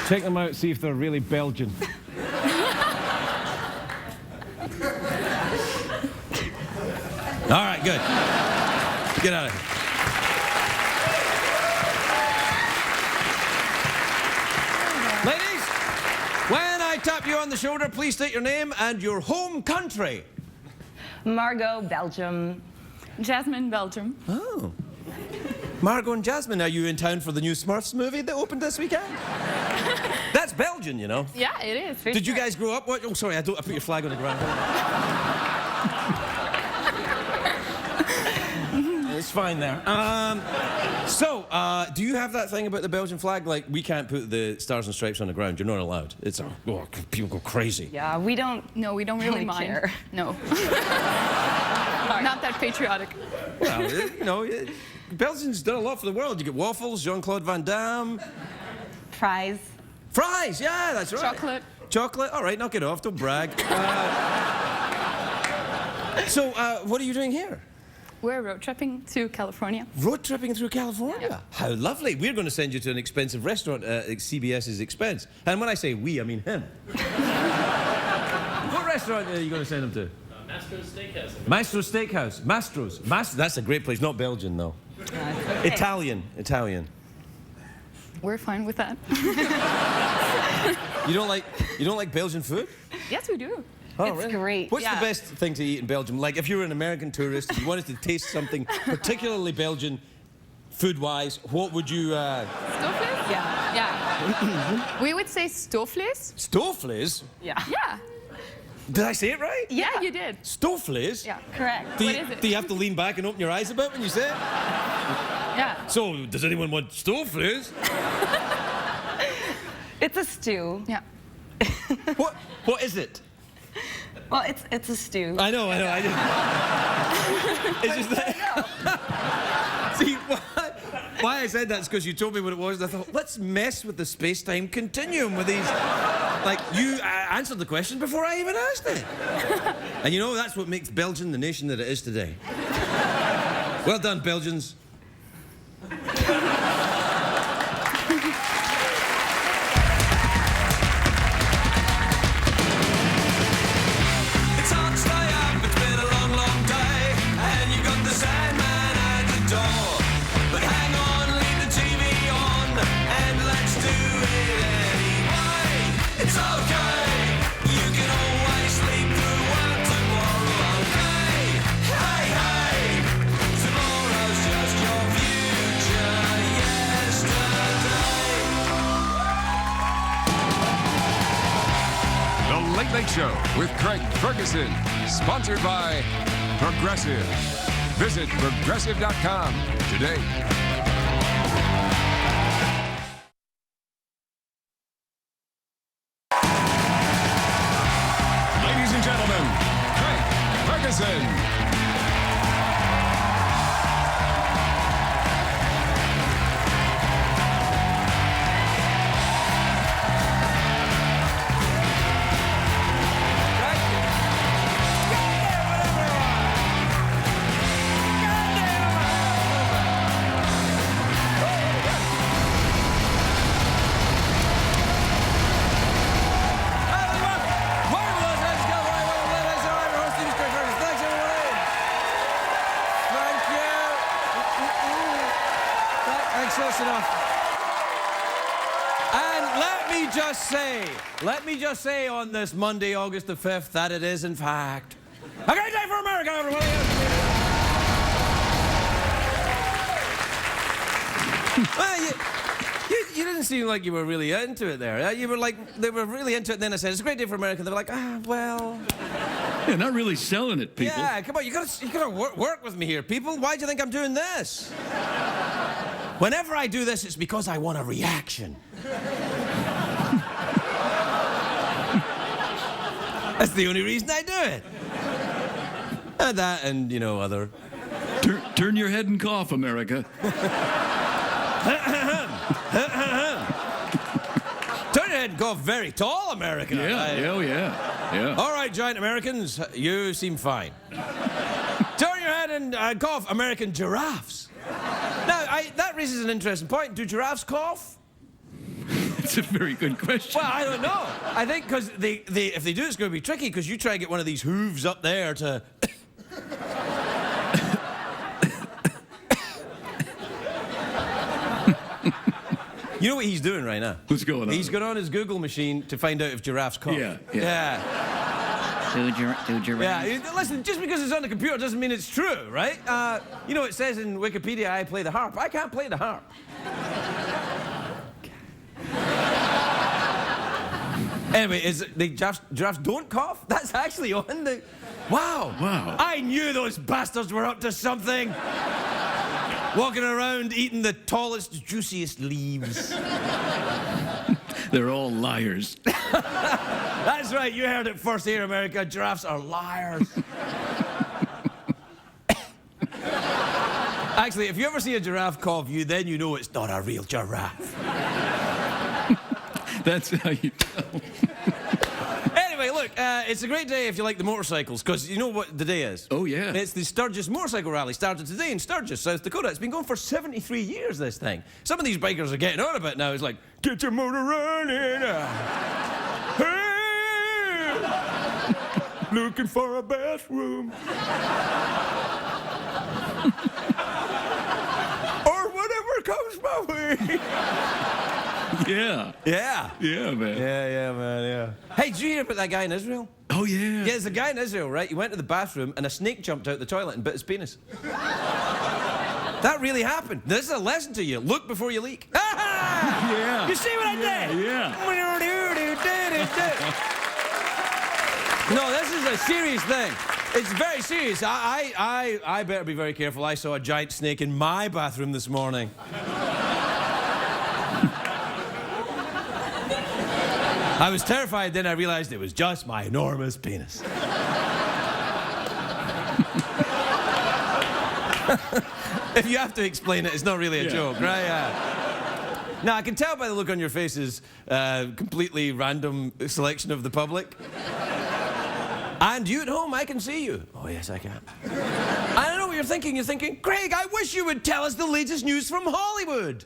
Check them out, see if they're really Belgian. All right, good. Get out of here. Ladies, when I tap you on the shoulder, please state your name and your home country. Margot, Belgium. Jasmine, Belgium. Oh. Margot and Jasmine, are you in town for the new Smurfs movie that opened this weekend? That's Belgian, you know. Yeah, it is. Did you guys grow up? What? Oh, sorry, I put your flag on the ground. It's fine there. Do you have that thing about the Belgian flag? Like, we can't put the stars and stripes on the ground. You're not allowed. It's people go crazy. Yeah, we don't. No, we don't really mind. Care. No. Not that patriotic. Well, you know, Belgium's done a lot for the world. You get waffles, Jean-Claude Van Damme. Fries. Fries, yeah, that's right. Chocolate. Chocolate? All right, knock it off. Don't brag. What are you doing here? We're road tripping to California. Road tripping through California? Yeah. How lovely. We're going to send you to an expensive restaurant at CBS's expense. And when I say we, I mean him. What restaurant are you going to send him to? Mastro's Steakhouse. Maestro's Steakhouse. Mastro's. That's a great place. Not Belgian, though. Okay. Italian. We're fine with that. You don't like Belgian food? Yes, we do. Oh, It's really? great. What's Yeah. the best thing to eat in Belgium? Like, if you were an American tourist, if you wanted to taste something particularly Belgian, food-wise, what would you... Stoofvlees? Yeah. Yeah. We would say stoofvlees. Stoofvlees? Yeah. Yeah. Did I say it right? Yeah, you did. Stoofvlees? Yeah. Correct. Do What you, is it? do you have to lean back and open your eyes a bit when you say it? Yeah. So, does anyone want stoofvlees? It's a stew. Yeah. What is it? Well, it's a stew. I know. It's just that... See, why I said that is because you told me what it was, and I thought, let's mess with the space-time continuum with these... Like, you answered the question before I even asked it. And you know, that's what makes Belgium the nation that it is today. Well done, Belgians. Late Late Show with Craig Ferguson, sponsored by Progressive. Visit progressive.com today. Ladies and gentlemen, Craig Ferguson. Enough. And let me just say on this Monday, August the 5th, that it is, in fact, a great day for America, everybody. Well, you didn't seem like you were really into it there. You were like, they were really into it, and then I said, it's a great day for America. They were like, well... Yeah, not really selling it, people. Yeah, come on, you gotta work with me here, people. Why do you think I'm doing this? Whenever I do this, it's because I want a reaction. That's the only reason I do it. And that and, you know, other... Turn your head and cough, America. Turn your head and cough very tall, America. Yeah. All right, giant Americans, you seem fine. Turn your head and cough, American giraffes. Now, that raises an interesting point. Do giraffes cough? It's a very good question. Well, I don't know. I think because if they do, it's going to be tricky because you try to get one of these hooves up there to. You know what he's doing right now? What's going on? He's got on his Google machine to find out if giraffes cough. Yeah. Do giraffe. Yeah, listen, just because it's on the computer doesn't mean it's true, right? You know, it says in Wikipedia I play the harp. I can't play the harp. Anyway, the giraffes don't cough? That's actually on the... Wow. Wow. I knew those bastards were up to something. Walking around eating the tallest, juiciest leaves. They're all liars. That's right, you heard it first here, America. Giraffes are liars. Actually, if you ever see a giraffe cough, then you know it's not a real giraffe. That's how you tell. Anyway, look, it's a great day if you like the motorcycles, because you know what the day is? Oh, yeah. It's the Sturgis Motorcycle Rally, started today in Sturgis, South Dakota. It's been going for 73 years, this thing. Some of these bikers are getting on a bit now. It's like, get your motor running. Hey! Looking for a bathroom. Or whatever comes my way. Yeah. Yeah. Yeah, man. Yeah, man, yeah. Hey, did you hear about that guy in Israel? Oh, yeah. Yeah, there's a guy in Israel, right? He went to the bathroom and a snake jumped out the toilet and bit his penis. That really happened. This is a lesson to you. Look before you leak. Yeah. You see what I did? Yeah. No, this is a serious thing. It's very serious. I better be very careful. I saw a giant snake in my bathroom this morning. I was terrified, then I realized it was just my enormous penis. If you have to explain it, it's not really a joke, right? Now, I can tell by the look on your faces, completely random selection of the public. And you at home, I can see you. Oh, yes, I can. I don't know what you're thinking. You're thinking, Craig, I wish you would tell us the latest news from Hollywood.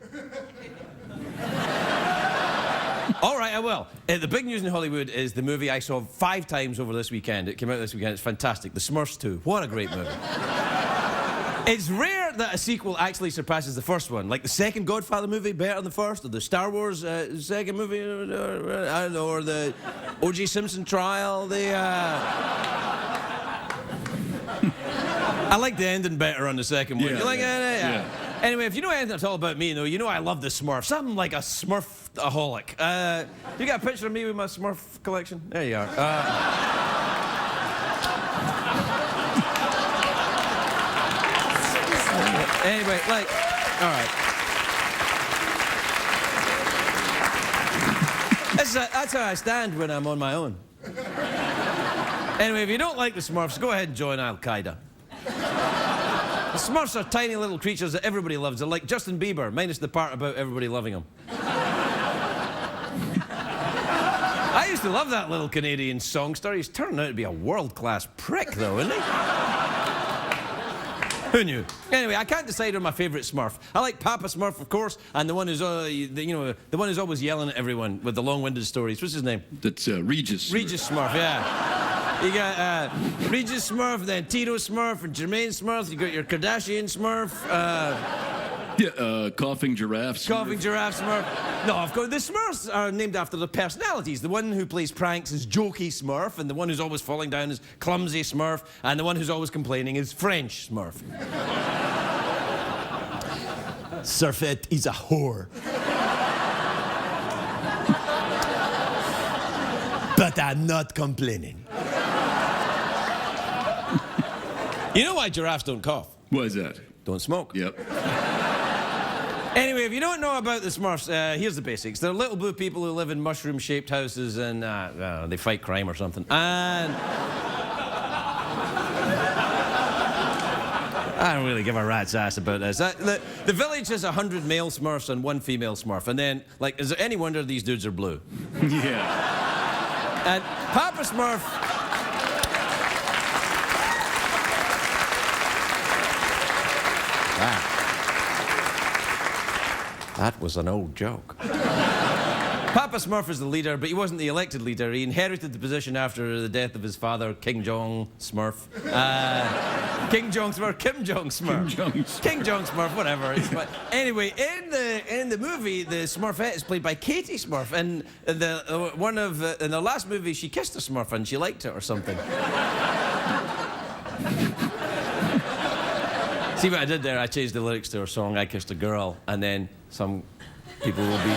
All right, I will. The big news in Hollywood is the movie I saw 5 times over this weekend. It came out this weekend. It's fantastic. The Smurfs 2. What a great movie. It's rare that a sequel actually surpasses the first one. Like the second Godfather movie better than the first, or the Star Wars second movie, I don't know, or the O.J. Simpson trial. I like the ending better on the second one. Yeah, You like yeah, it? yeah. Anyway, if you know anything at all about me, though, you know I love the Smurfs. I'm like a Smurf-aholic. You got a picture of me with my Smurf collection? There you are. Anyway, like, all right. That's how I stand when I'm on my own. Anyway, if you don't like the Smurfs, go ahead and join Al-Qaeda. The Smurfs are tiny little creatures that everybody loves. They're like Justin Bieber, minus the part about everybody loving him. I used to love that little Canadian songster. He's turning out to be a world-class prick, though, isn't he? Who knew? Anyway, I can't decide on my favourite Smurf. I like Papa Smurf, of course, and the one who's, the one who's always yelling at everyone with the long-winded stories. What's his name? That's Regis. Regis Smurf, yeah. You got Regis Smurf, then Tito Smurf, and Jermaine Smurf. You got your Kardashian Smurf. Coughing Giraffe Smurf. Coughing Giraffe Smurf. No, of course, the Smurfs are named after the personalities. The one who plays pranks is Jokey Smurf, and the one who's always falling down is Clumsy Smurf, and the one who's always complaining is French Smurf. Surfette is a whore. But I'm not complaining. You know why giraffes don't cough? What is that? Don't smoke. Yep. Anyway, if you don't know about the Smurfs, here's the basics. They're little blue people who live in mushroom-shaped houses and they fight crime or something. And I don't really give a rat's ass about this. The village has 100 male Smurfs and 1 female Smurf. And then, like, is there any wonder these dudes are blue? Yeah. And Papa Smurf... That was an old joke. Papa Smurf is the leader, but he wasn't the elected leader. He inherited the position after the death of his father, King Jong Smurf. King Jong Smurf, Kim Jong Smurf. King Jong Smurf, whatever. Anyway, in the movie, the Smurfette is played by Katie Smurf, and in the last movie, she kissed a Smurf and she liked it or something. See what I did there? I changed the lyrics to her song, I Kissed a Girl, and then some people will be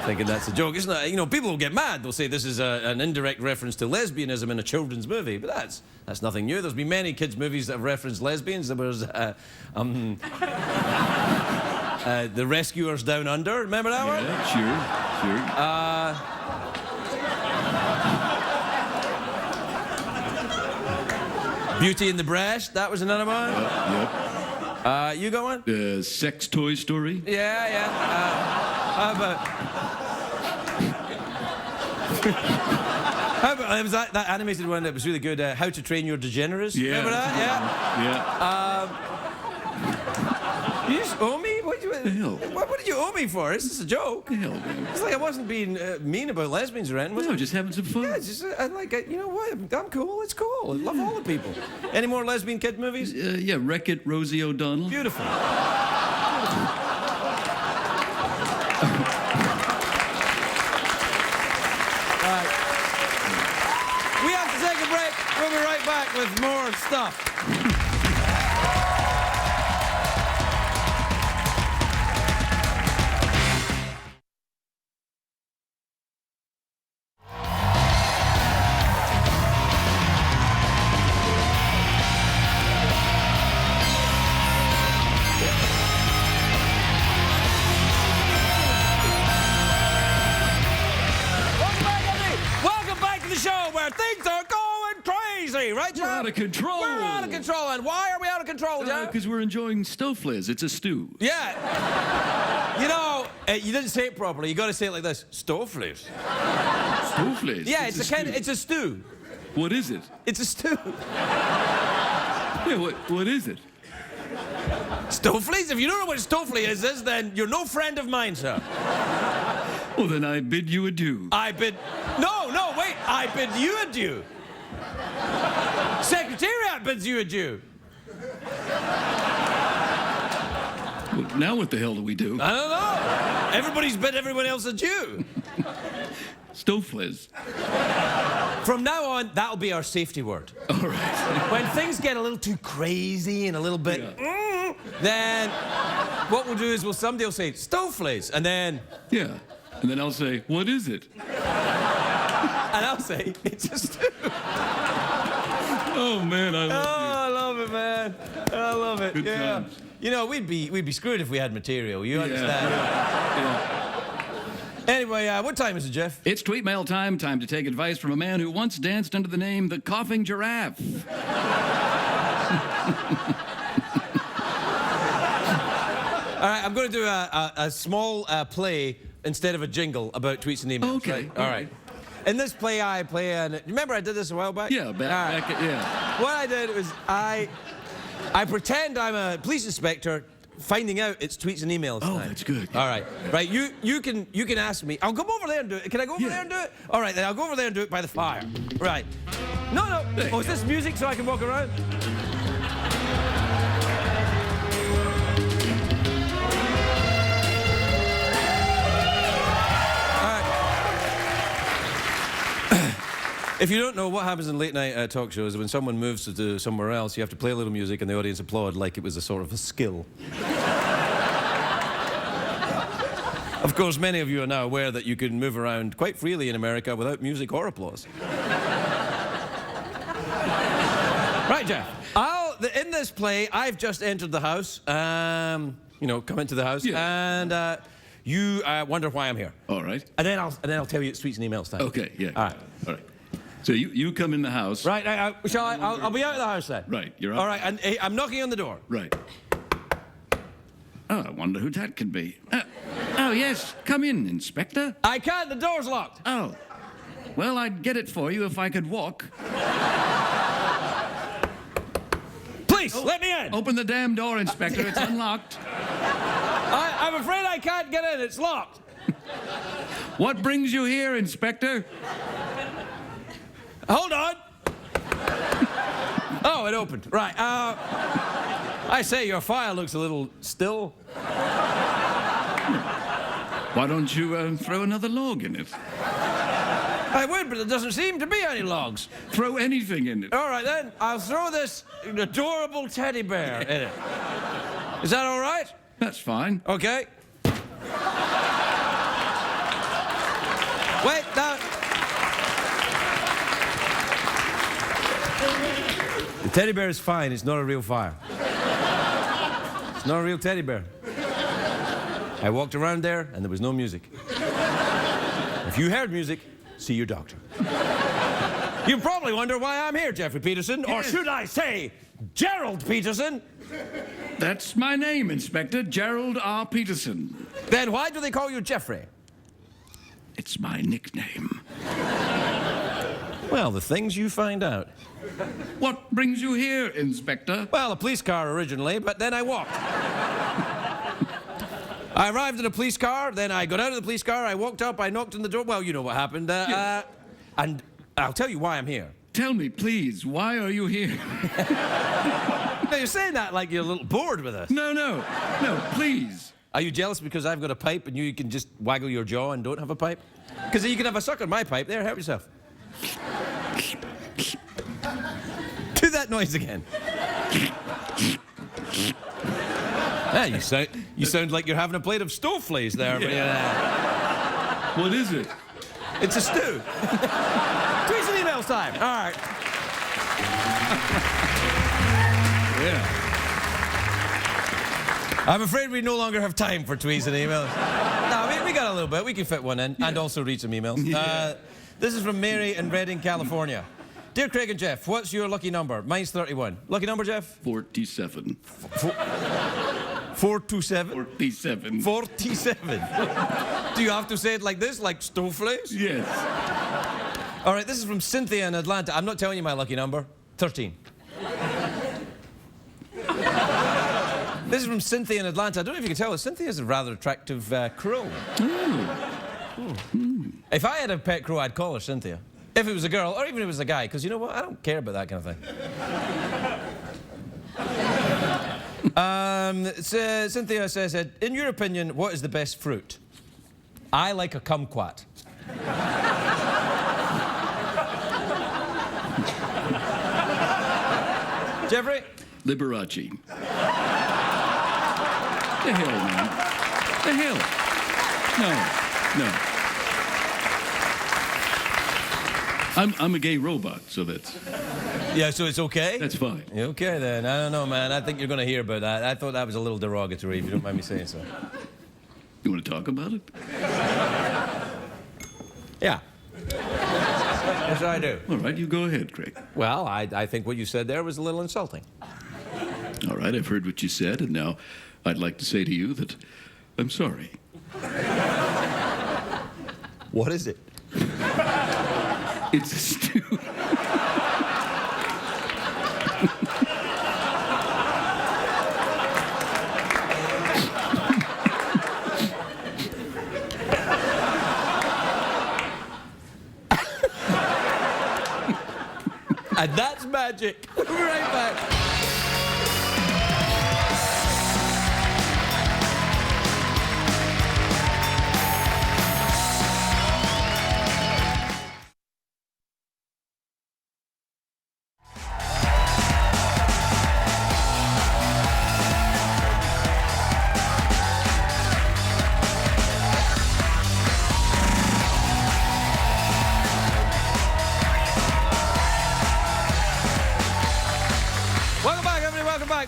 thinking that's a joke. It's not, you know, people will get mad. They'll say this is an indirect reference to lesbianism in a children's movie, but that's nothing new. There's been many kids' movies that have referenced lesbians. There was The Rescuers Down Under. Remember that one? Yeah, sure. Beauty in the Breast. That was another one. Yep. You got one? Sex Toy Story. Yeah. How about it was that animated one that was really good? How to Train Your Degenerates. Yeah. Remember that? Yeah. You just owe me? What did you owe me for? This is a joke. Hell, man. It's like I wasn't being mean about lesbians or anything. No, just having some fun. Yeah, it's just, you know what? I'm cool. It's cool. I love all the people. Any more lesbian kid movies? Yeah, Wreck-It, Rosie O'Donnell. Beautiful. Right. We have to take a break. We'll be right back with more stuff. Things are going crazy, right, John? We're out of control. We're out of control. And why are we out of control, John? Because we're enjoying Stofliz. It's a stew. Yeah. You know, you didn't say it properly. You got to say it like this. Stofliz. Stofliz? Yeah, it's a stew. What is it? It's a stew. Yeah, what is it? Stofliz? If you don't know what Stofliz is, then you're no friend of mine, sir. Well, then I bid you adieu. No, wait. I bid you adieu. Secretariat bids you adieu. Well, now what the hell do we do? I don't know. Everybody's bid everyone else adieu. Stofliz. From now on, that'll be our safety word. All right. When things get a little too crazy and a little bit, then what we'll do is somebody will say, Stofliz, and then... Yeah. And then I'll say, what is it? And I'll say, it's a stew. Oh, man, I love you. I love it, man. I love it. Good times. You know, we'd be screwed if we had material. You understand? Yeah. Anyway, what time is it, Jeff? It's tweet mail time. Time to take advice from a man who once danced under the name the Coughing Giraffe. All right, I'm going to do a small play instead of a jingle about tweets and emails. Okay. Right? All right. In this play, I play remember I did this a while back? Yeah, back yeah. What I did was I pretend I'm a police inspector finding out it's tweets and emails. Oh, time. that's good. All right. Right, you can ask me. I'll come over there and do it. Can I go over there and do it? All right, then I'll go over there and do it by the fire. Right. No. Oh, is this music so I can walk around? If you don't know, what happens in late-night talk shows, when someone moves to somewhere else, you have to play a little music and the audience applaud like it was a sort of a skill. Of course, many of you are now aware that you can move around quite freely in America without music or applause. Right, Jeff. In this play, I've just entered the house, come into the house, and you wonder why I'm here. All right. And then I'll tell you it's tweets and emails time. Okay, yeah. All right. So you come in the house. Right, I'll be out of the house then. Right, you're out. All right, and I'm knocking on the door. Right. Oh, I wonder who that could be. Oh, yes, come in, Inspector. I can't, the door's locked. Oh, well, I'd get it for you if I could walk. Please, let me in. Open the damn door, Inspector, it's unlocked. I'm afraid I can't get in, it's locked. What brings you here, Inspector? Hold on. Oh, it opened. Right. I say your file looks a little still. Why don't you throw another log in it? I would, but there doesn't seem to be any logs. Throw anything in it. All right, then. I'll throw this adorable teddy bear in it. Is that all right? That's fine. Okay. Wait, now. The teddy bear is fine. It's not a real fire. It's not a real teddy bear. I walked around there, and there was no music. If you heard music, see your doctor. You probably wonder why I'm here, Jeffrey Peterson, or should I say, Gerald Peterson. That's my name, Inspector. Gerald R. Peterson. Then why do they call you Jeffrey? It's my nickname. Well, the things you find out. What brings you here, Inspector? Well, a police car originally, but then I walked. I arrived in a police car, then I got out of the police car, I walked up, I knocked on the door. Well, you know what happened. Yes. And I'll tell you why I'm here. Tell me, please, why are you here? Now, you're saying that like you're a little bored with us. No, please. Are you jealous because I've got a pipe and you can just waggle your jaw and don't have a pipe? Because you can have a suck on my pipe. There, help yourself. Do that noise again. Yeah, you sound like you're having a plate of stowflies there. Yeah. What is it? It's a stew. Tweets and emails time. All right. Yeah. I'm afraid we no longer have time for tweets and emails. No, we got a little bit. We can fit one in and also read some emails. Yeah. This is from Mary in Redding, California. Dear Craig and Jeff, what's your lucky number? Mine's 31. Lucky number, Jeff? 47. 427? 47. 47. Do you have to say it like this, like stowflies? Yes. All right, this is from Cynthia in Atlanta. I'm not telling you my lucky number. 13. This is from Cynthia in Atlanta. I don't know if you can tell, Cynthia's a rather attractive crow. If I had a pet crow, I'd call her Cynthia. If it was a girl, or even if it was a guy, because you know what? I don't care about that kind of thing. Cynthia says, in your opinion, what is the best fruit? I like a kumquat. Jeffrey? Liberace. The hell, man. The hell. No. I'm a gay robot, so that's... Yeah, so it's okay? That's fine. Okay, then. I don't know, man. I think you're going to hear about that. I thought that was a little derogatory, if you don't mind me saying so. You want to talk about it? Yeah. Yes, I do. All right, you go ahead, Craig. Well, I think what you said there was a little insulting. All right, I've heard what you said, and now I'd like to say to you that I'm sorry. What is it? It's a stew. And that's magic. We'll be right back.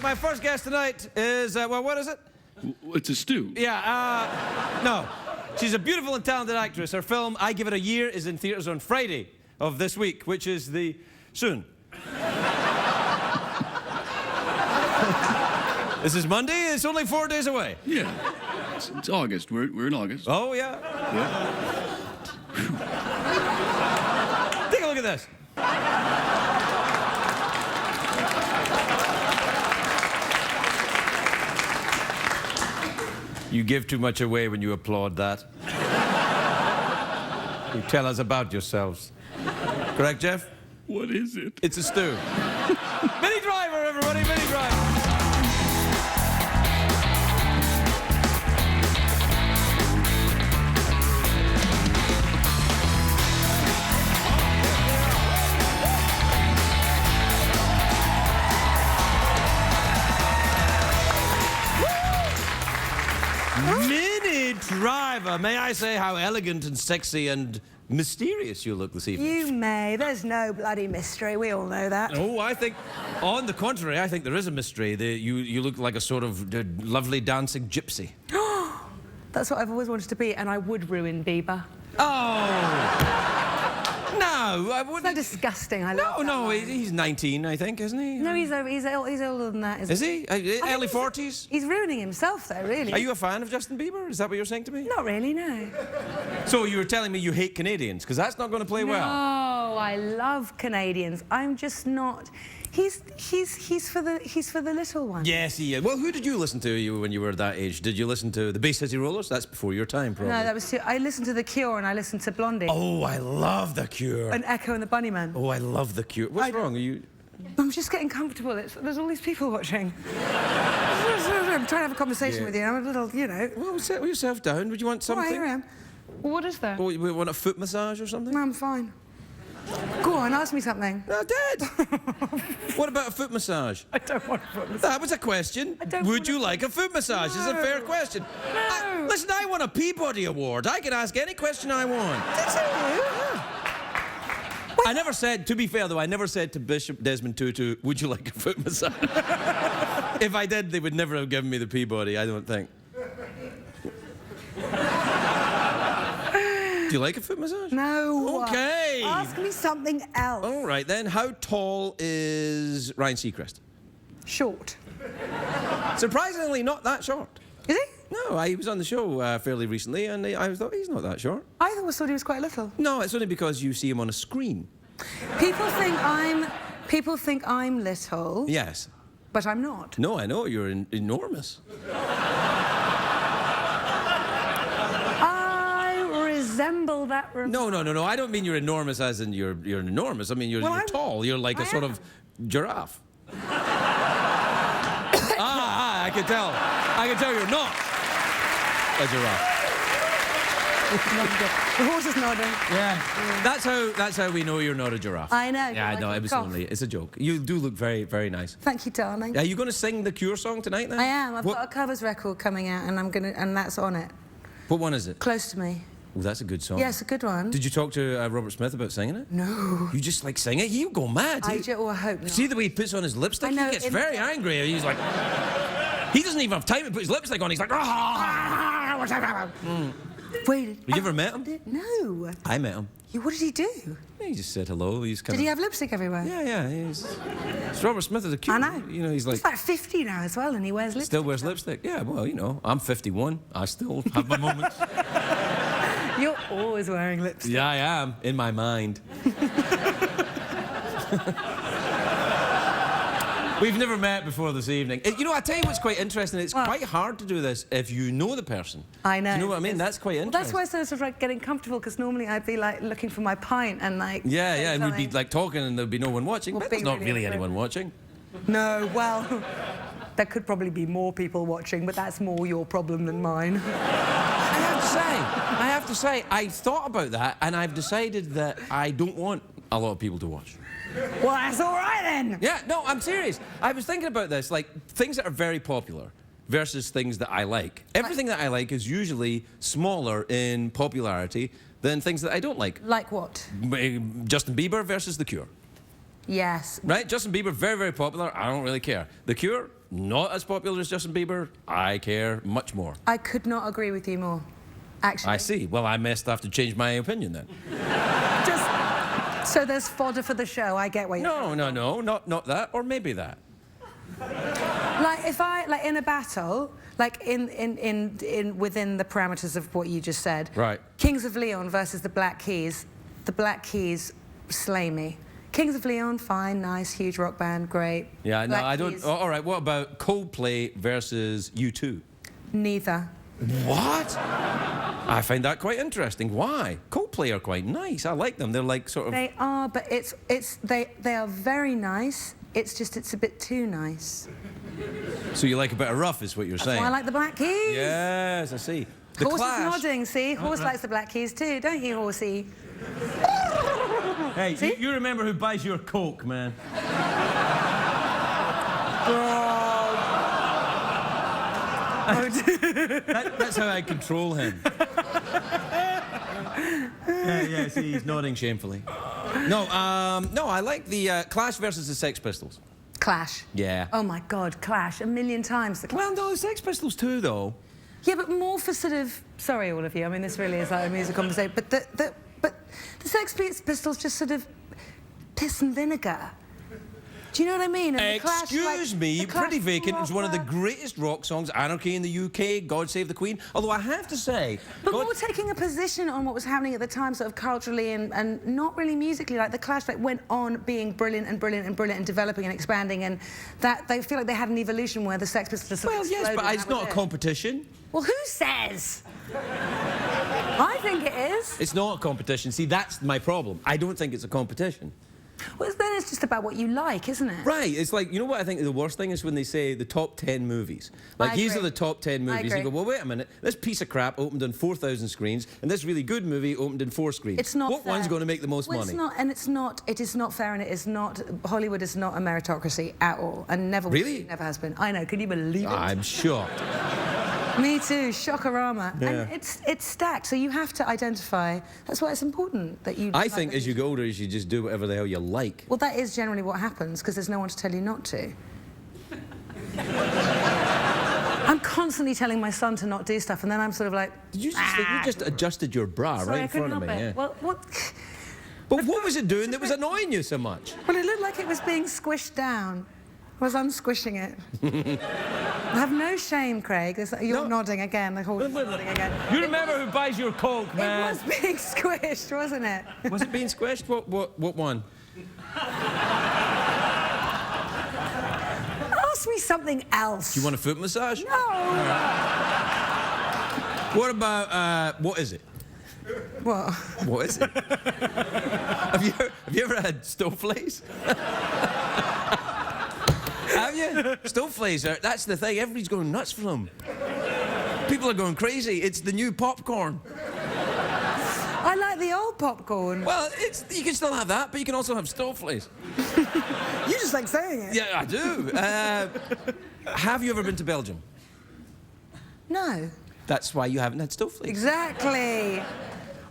My first guest tonight is, well, what is it? It's a stew. Yeah, no. She's a beautiful and talented actress. Her film, I Give It a Year, is in theaters on Friday of this week, which is the soon. This is Monday. It's only 4 days away. Yeah. It's August. We're in August. Oh, yeah. Yeah. Take a look at this. You give too much away when you applaud that. You tell us about yourselves. Correct, Jeff? What is it? It's a stew. Minnie Driver, everybody, Minnie Driver. Minnie Driver, may I say how elegant and sexy and mysterious you look this evening? You may. There's no bloody mystery. We all know that. Oh, I think, on the contrary, I think there is a mystery. You look like a sort of lovely dancing gypsy. That's what I've always wanted to be, and I would ruin Bieber. Oh! No, I It's so wouldn't. disgusting. I love that No, line. he's 19, I think, isn't he? No, he's older than that. Is he? I think Early 40s? He's ruining himself, though, really. Are you a fan of Justin Bieber? Is that what you're saying to me? Not really, no. So you were telling me you hate Canadians, because that's not going to play well. Oh, I love Canadians. I'm just not. He's for the little one. Yes, he is. Well, who did you listen to when you were that age? Did you listen to the Bay City Rollers? That's before your time, probably. No, that was too. I listened to The Cure and I listened to Blondie. Oh, I love The Cure. And Echo and the Bunnymen. Oh, I love The Cure. What's wrong? Are you... I'm just getting comfortable. There's all these people watching. I'm trying to have a conversation with you. I'm a little, you know. Well, settle yourself down. Would you want something? Right, here I am. What is that? Oh, you want a foot massage or something? No, I'm fine. Go on, ask me something. I did. What about a foot massage? I don't want a foot massage. That was a question. I don't Would want you a- like a foot massage? It's a fair question. No. Listen, I won a Peabody Award. I can ask any question I want. Did you? I never said, to be fair though, I never said to Bishop Desmond Tutu, would you like a foot massage? If I did, they would never have given me the Peabody, I don't think. Do you like a foot massage? No. Okay. Ask me something else. All right then, how tall is Ryan Seacrest? Short. Surprisingly not that short. Is he? No, he was on the show fairly recently and I thought he's not that short. I always thought he was quite little. No, it's only because you see him on a screen. People think I'm little, Yes. but I'm not. No, I know, you're enormous. I resemble that. No, I don't mean you're enormous as in you're enormous. I mean you're, Well, you're I'm- tall. You're like a I sort am. of giraffe. I can tell. I can tell you're not a giraffe. The horse is nodding. Yeah. That's how we know you're not a giraffe. I know. Yeah, I no, can it was cough. only. It's a joke. You do look very, very nice. Thank you, darling. Are you going to sing the Cure song tonight then? I am. I've What- got a covers record coming out, and that's on it. What one is it? Close to me. Oh, that's a good song. Yeah, it's a good one. Did you talk to Robert Smith about singing it? No. You just like sing it? He'll go mad. I hope not. See the way he puts on his lipstick? I know, He gets in- very angry. He's like... He doesn't even have time to put his lipstick on. He's like... Wait. You ever met him? No. I met him. What did he do? He just said hello. He's kind Did of... he have lipstick everywhere? Yeah. It's Robert Smith is a cute... I know. You know, he's like... He's like 50 now as well, and he wears lipstick. Still wears lipstick. Yeah, well, you know, I'm 51. I still have my moments. You're always wearing lipstick. Yeah, I am. In my mind. We've never met before this evening. You know, I tell you what's quite interesting. It's What? quite hard to do this if you know the person. I know. Do you know what I mean? That's quite Well, interesting. that's why I was sort of like getting comfortable, because normally I'd be like looking for my pint and like. Yeah, and we'd be something. like talking and there'd be no one watching. Well, But there's be not really really awkward. anyone watching. No, well, there could probably be more people watching, but that's more your problem than mine. I have to say, I thought about that and I've decided that I don't want a lot of people to watch. Well, that's all right then. Yeah, no, I'm serious. I was thinking about this, like things that are very popular versus things that I like. Everything that I like is usually smaller in popularity than things that I don't like. Like what? Justin Bieber versus The Cure. Yes. Right? Justin Bieber, very, very popular. I don't really care. The Cure, not as popular as Justin Bieber. I care much more. I could not agree with you more, actually. I see. Well, I must have to change my opinion then. Just so there's fodder for the show. I get what you're. No, not that, or maybe that. Like if I like in a battle, like in within the parameters of what you just said. Right. Kings of Leon versus the Black Keys. The Black Keys slay me. Kings of Leon, fine, nice, huge rock band, great. Yeah, no, Black I don't. Keys, Oh, all right, what about Coldplay versus U2? Neither. What? I find that quite interesting. Why? Coldplay are quite nice. I like them. They're like sort of... They are, but they are very nice. It's just it's a bit too nice. So you like a bit of rough, is what you're saying? Well, I like the Black Keys. Yes, I see. The Horse Clash. is nodding, see? Horse likes the Black Keys too, don't you, Horsey? Hey, you remember who buys your Coke, man. That's how I control him. Yeah, see, he's nodding shamefully. No, I like the Clash versus the Sex Pistols. Clash. Yeah. Oh my God, Clash, a million times. The Clash. Well, no, the Sex Pistols too, though. Yeah, but more for sort of... Sorry, all of you. I mean, this really is like a music conversation. But the Sex Pistols just sort of piss and vinegar. Do you know what I mean? And the Clash, Excuse like, me, the Clash Pretty Vacant is one of the proper- greatest rock songs. Anarchy in the UK, God Save the Queen. Although I have to say... But more taking a position on what was happening at the time, sort of culturally and not really musically. Like the Clash, like went on being brilliant and brilliant and brilliant and developing and expanding, and that they feel like they had an evolution where the Sex Pistols just sort of Well, yes, exploded, but and it's that was not a it. competition. Well, who says? I think it is. It's not a competition. See, that's my problem. I don't think it's a competition. Well, then it's just about what you like, isn't it? Right, it's like, you know what I think the worst thing is when they say the top 10 movies. Like, I these agree. are the top 10 movies. You agree. go, well, wait a minute, this piece of crap opened on 4,000 screens, and this really good movie opened in 4 screens. It's not What fair. one's going to make the most Well, money? It's not, and it is not fair, and it is not, Hollywood is not a meritocracy at all, and never will Really? be, never has been. I know, can you believe it? I'm shocked. Me too, shockorama. Yeah. And it's stacked, so you have to identify. That's why it's important that you... I think as you get older, you should just do whatever the hell you like. Well, that is generally what happens, because there's no one to tell you not to. I'm constantly telling my son to not do stuff, and then I'm sort of like... Did you just adjusted your bra Sorry, right I in couldn't front of help me? it. Yeah. Well, what... But what was it doing that was annoying you so much? Well, it looked like it was being squished down. I was unsquishing it. I have no shame, Craig. You're No. nodding again. The horse is nodding again. You remember who buys your Coke, It was being squished, wasn't it? Was it being squished? What one? Ask me something else. Do you want a foot massage? No. What about, what is it? What? What is it? have you ever had Stowflays? Have you? Stowflays, that's the thing. Everybody's going nuts for them. People are going crazy. It's the new popcorn. I like the old popcorn. Well, you can still have that, but you can also have Stowflays. You just like saying it. Yeah, I do. Have you ever been to Belgium? No. That's why you haven't had Stowflays. Exactly.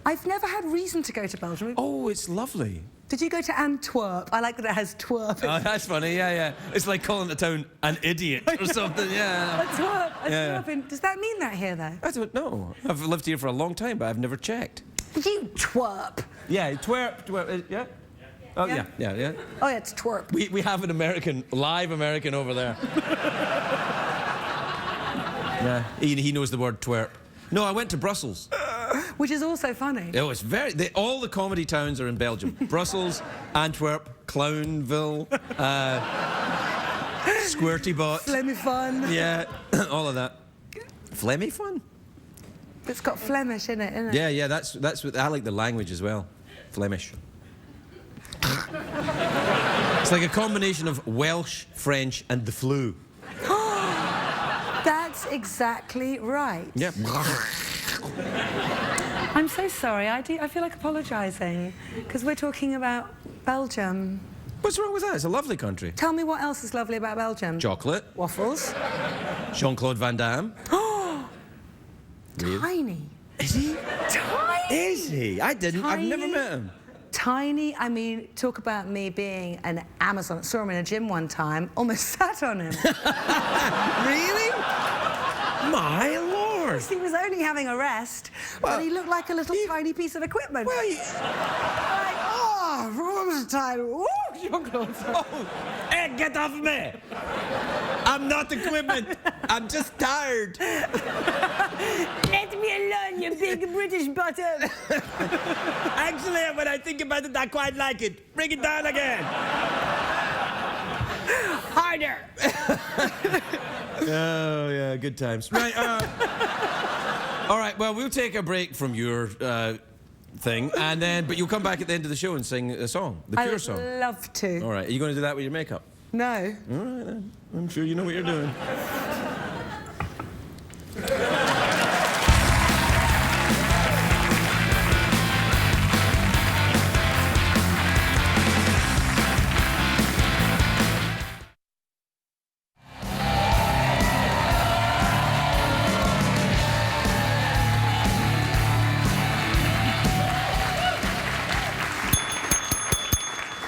I've never had reason to go to Belgium. Oh, it's lovely. Did you go to Antwerp? I like that it has twerp. Oh, that's funny. Yeah. It's like calling the town an idiot or something. Yeah. Antwerp. Yeah. Antwerp. Does that mean that here, though? I don't know. I've lived here for a long time, but I've never checked. You twerp. Yeah, twerp, yeah? Oh, yeah. Oh, yeah, it's twerp. We have an live American over there. Yeah, he knows the word twerp. No, I went to Brussels. Which is also funny. Oh, it's all the comedy towns are in Belgium. Brussels, Antwerp, Clownville, Squirtybot. Flemmy fun. Yeah, all of that. Flemmy fun? It's got Flemish in it, isn't it? Yeah, that's what I like the language as well. Flemish. It's like a combination of Welsh, French, and the flu. That's exactly right. Yeah. I'm so sorry. I feel like apologising because we're talking about Belgium. What's wrong with that? It's a lovely country. Tell me what else is lovely about Belgium. Chocolate. Waffles. Jean-Claude Van Damme. Really? Tiny. Is he? Tiny. Is he? I didn't. I've never Tiny. met him. Tiny. I mean, talk about me being an Amazon. I saw him in a gym one time. Almost sat on him. Really? My lord. He was only having a rest, but he looked like a little tiny piece of equipment. Well, Like, oh, Rome's time. Ooh, Jean-Claude. oh, hey, get off me! I'm not equipment. I'm just tired. Let me alone, you big British bottom. Actually, when I think about it, I quite like it. Bring it down again. Harder. Oh, yeah, good times. Right, All right, well, we'll take a break from your thing, and then, but you'll come back at the end of the show and sing a song, the Cure song. I would love to. All right, are you going to do that with your makeup? No. All right, then. I'm sure you know what you're doing.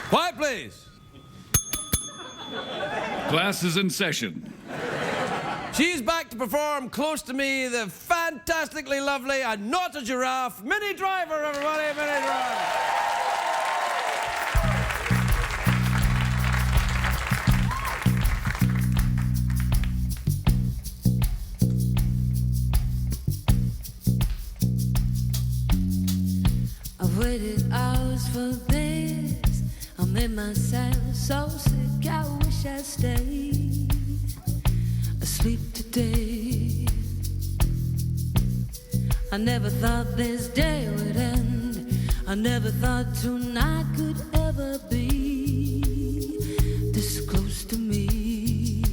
Quiet, please. Class is in session. She's back to perform Close to Me, the fantastically lovely and not a giraffe, Minnie Driver, everybody, Minnie Driver. I've waited hours for this. I made myself so sick, I wish I'd stayed asleep today. I never thought this day would end. I never thought tonight could ever be this close to me.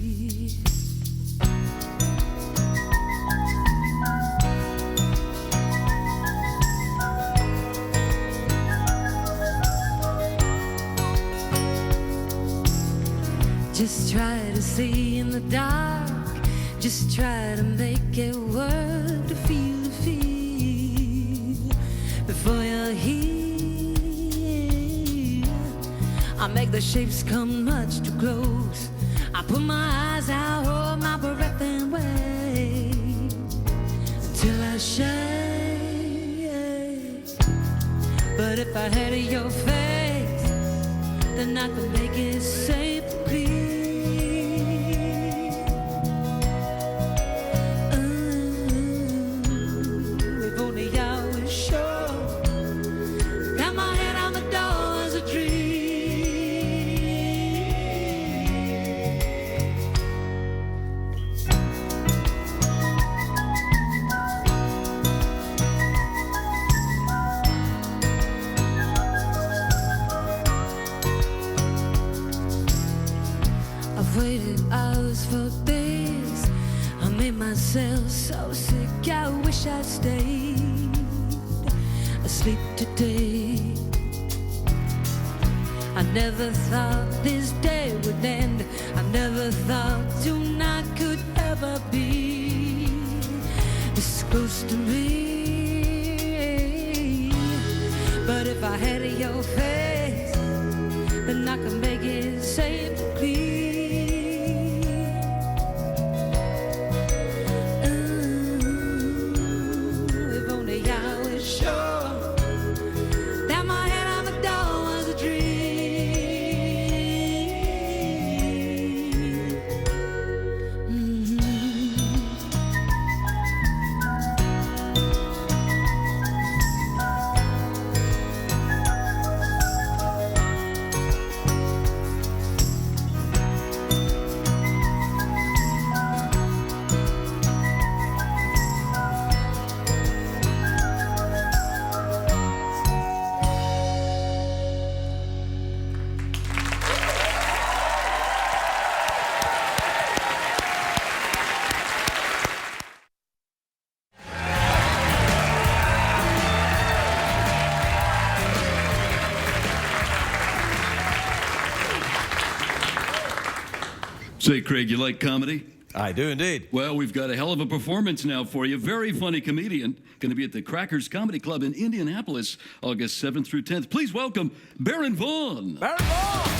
Just try to see in the dark. Just try to make it work to feel the feel before you're here. I make the shapes come much too close. I put my eyes out, hold my breath and wait till I shake. But if I had your face, then I could make it safe and clear. If only I was sure that my head on the door was a dream. I've waited hours for this. I made myself so sick, I wish I'd stayed asleep today. I never thought this day would end. I never thought tonight could ever be this close to me. But if I had your face, then I could make it safe and clear. If only I was sure that my head on the door was a dream. Say, Craig, you like comedy? I do indeed. Well, we've got a hell of a performance now for you. Very funny comedian. Going to be at the Crackers Comedy Club in Indianapolis, August 7th through 10th. Please welcome Baron Vaughn. Baron Vaughn!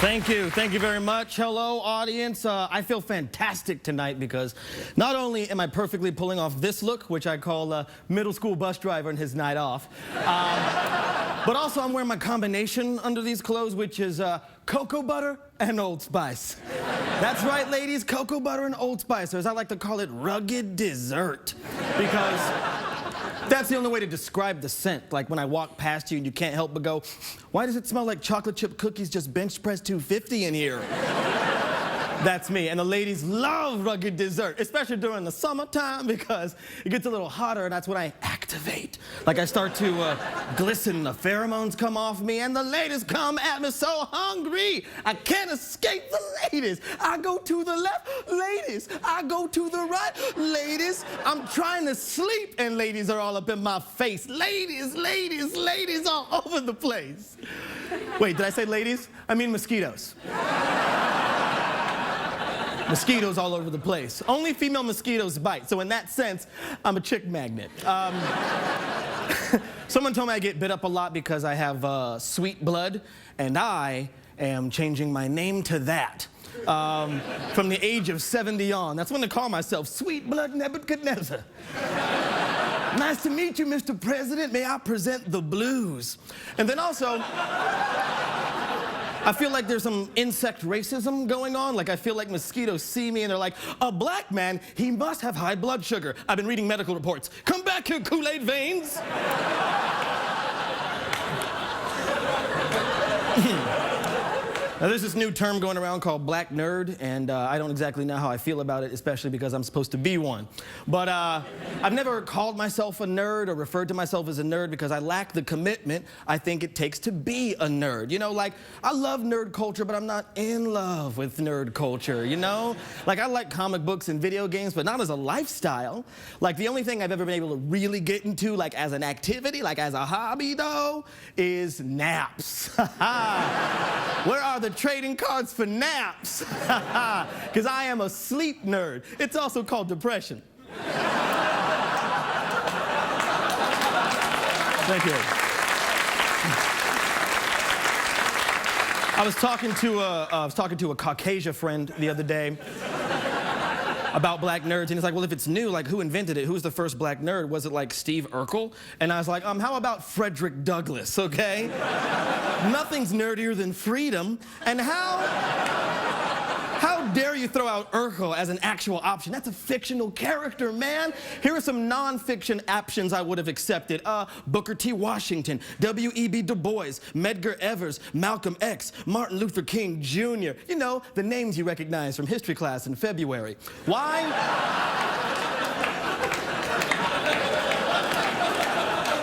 Thank you very much. Hello, audience. I feel fantastic tonight because not only am I perfectly pulling off this look, which I call middle school bus driver in his night off, but also I'm wearing my combination under these clothes, which is cocoa butter and Old Spice. That's right, ladies, cocoa butter and Old Spice, or as I like to call it, rugged dessert. Because That's the only way to describe the scent. Like when I walk past you and you can't help but go, why does it smell like chocolate chip cookies just bench press 250 in here? That's me. And the ladies love rugged dessert, especially during the summertime because it gets a little hotter and that's when I activate. Like I start to glisten, the pheromones come off me and the ladies come at me so hungry. I can't escape the ladies. I go to the left, ladies. I go to the right, ladies. I'm trying to sleep and ladies are all up in my face. Ladies, ladies, ladies all over the place. Wait, did I say ladies? I mean mosquitoes. Mosquitoes all over the place. Only female mosquitoes bite, so in that sense, I'm a chick magnet. Someone told me I get bit up a lot because I have sweet blood, and I am changing my name to that. From the age of 70 on. That's when I call myself Sweet Blood Nebuchadnezzar. Nice to meet you, Mr. President. May I present the blues? And then also, I feel like there's some insect racism going on. Like I feel like mosquitoes see me and they're like, a black man, he must have high blood sugar. I've been reading medical reports. Come back here, Kool-Aid veins. Now, there's this new term going around called black nerd, and I don't exactly know how I feel about it, especially because I'm supposed to be one. But I've never called myself a nerd or referred to myself as a nerd because I lack the commitment I think it takes to be a nerd. You know, like, I love nerd culture, but I'm not in love with nerd culture, you know? Like, I like comic books and video games, but not as a lifestyle. Like, the only thing I've ever been able to really get into, like, as an activity, like, as a hobby, though, is naps. Where are the trading cards for naps? Because I am a sleep nerd. It's also called depression. Thank you. I was talking to a Caucasian friend the other day about black nerds, and he's like, well, if it's new, like, who invented it? Who's the first black nerd? Was it, like, Steve Urkel? And I was like, how about Frederick Douglass, okay? Nothing's nerdier than freedom. And how dare you throw out Urkel as an actual option? That's a fictional character, man. Here are some non-fiction options I would have accepted. Booker T. Washington, W.E.B. Du Bois, Medgar Evers, Malcolm X, Martin Luther King Jr. You know, the names you recognize from history class in February. Why?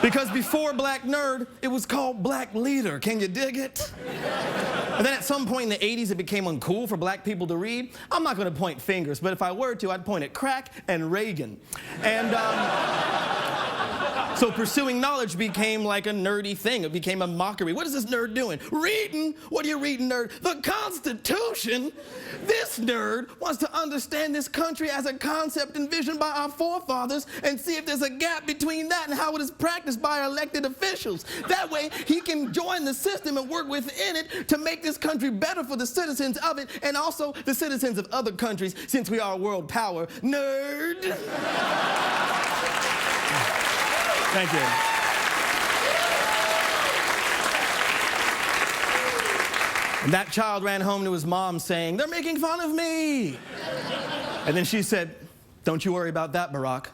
Because before Black Nerd, it was called Black Leader. Can you dig it? And then at some point in the 80s, it became uncool for black people to read. I'm not going to point fingers, but if I were to, I'd point at crack and Reagan. And so pursuing knowledge became like a nerdy thing. It became a mockery. What is this nerd doing? Reading? What are you reading, nerd? The Constitution? This nerd wants to understand this country as a concept envisioned by our forefathers and see if there's a gap between that and how it is practiced by our elected officials. That way, he can join the system and work within it to make this country better for the citizens of it and also the citizens of other countries, since we are a world power. Nerd! Thank you. And that child ran home to his mom saying, "They're making fun of me." And then she said, "Don't you worry about that, Barack."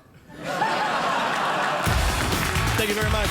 Thank you very much.